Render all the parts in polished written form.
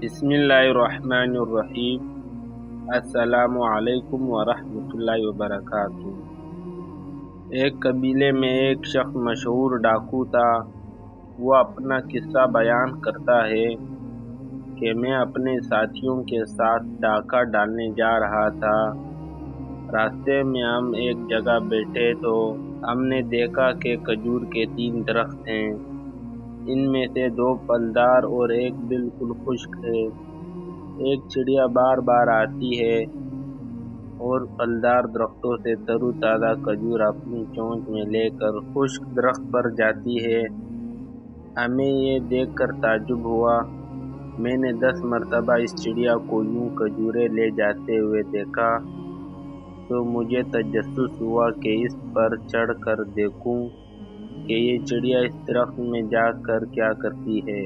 بسم اللہ الرحمن الرحیم۔ السلام علیکم ورحمۃ اللہ وبرکاتہ۔ ایک قبیلے میں ایک شخص مشہور ڈاکو تھا۔ وہ اپنا قصہ بیان کرتا ہے کہ میں اپنے ساتھیوں کے ساتھ ڈاکہ ڈالنے جا رہا تھا۔ راستے میں ہم ایک جگہ بیٹھے تو ہم نے دیکھا کہ کھجور کے 3 درخت ہیں۔ ان میں سے 2 پھلدار اور ایک بالکل خشک ہے۔ ایک چڑیا بار بار آتی ہے اور پھلدار درختوں سے تر و تازہ کھجور اپنی چونچ میں لے کر خشک درخت پر جاتی ہے۔ ہمیں یہ دیکھ کر تعجب ہوا۔ میں نے 10 مرتبہ اس چڑیا کو یوں کھجوریں لے جاتے ہوئے دیکھا تو مجھے تجسس ہوا کہ اس پر چڑھ کر دیکھوں کہ یہ چڑیا اس درخت میں جا کر کیا کرتی ہے۔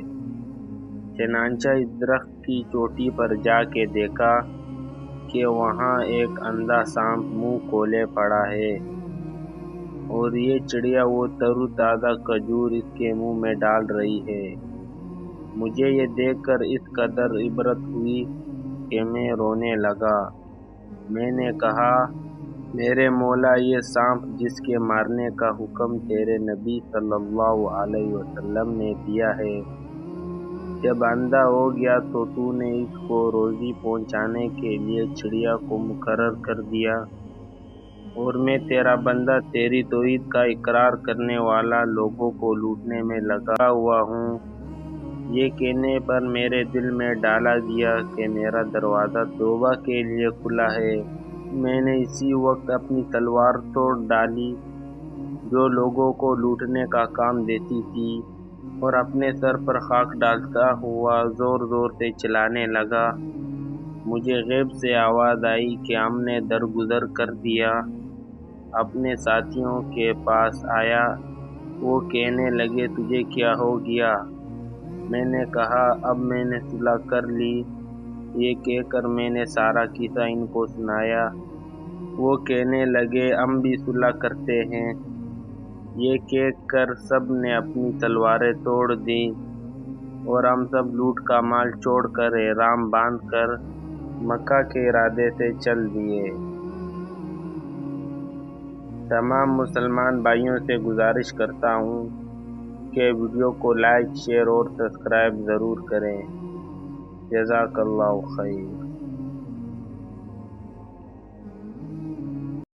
چنانچہ اس درخت کی چوٹی پر جا کے دیکھا کہ وہاں ایک اندھا سانپ منہ کھولے پڑا ہے اور یہ چڑیا وہ تر و تازہ کھجور اس کے منہ میں ڈال رہی ہے۔ مجھے یہ دیکھ کر اس قدر عبرت ہوئی کہ میں رونے لگا۔ میں نے کہا، میرے مولا، یہ سانپ جس کے مارنے کا حکم تیرے نبی صلی اللہ علیہ وسلم نے دیا ہے، جب اندھا ہو گیا تو تو نے اس کو روزی پہنچانے کے لیے چڑیا کو مقرر کر دیا، اور میں تیرا بندہ تیری توحید کا اقرار کرنے والا لوگوں کو لوٹنے میں لگا ہوا ہوں۔ یہ کہنے پر میرے دل میں ڈالا گیا کہ میرا دروازہ توبہ کے لیے کھلا ہے۔ میں نے اسی وقت اپنی تلوار توڑ ڈالی جو لوگوں کو لوٹنے کا کام دیتی تھی، اور اپنے سر پر خاک ڈالتا ہوا زور زور سے چلانے لگا۔ مجھے غیب سے آواز آئی کہ ہم نے درگزر کر دیا۔ اپنے ساتھیوں کے پاس آیا۔ وہ کہنے لگے، تجھے کیا ہو گیا؟ میں نے کہا، اب میں نے صلح کر لی۔ یہ کہہ کر میں نے سارا قصہ ان کو سنایا۔ وہ کہنے لگے، ہم بھی صلح کرتے ہیں۔ یہ کہہ کر سب نے اپنی تلواریں توڑ دیں اور ہم سب لوٹ کا مال چھوڑ کر احرام باندھ کر مکہ کے ارادے سے چل دیے۔ تمام مسلمان بھائیوں سے گزارش کرتا ہوں کہ ویڈیو کو لائک، شیئر اور سبسکرائب ضرور کریں۔ جزاک اللہ خیر۔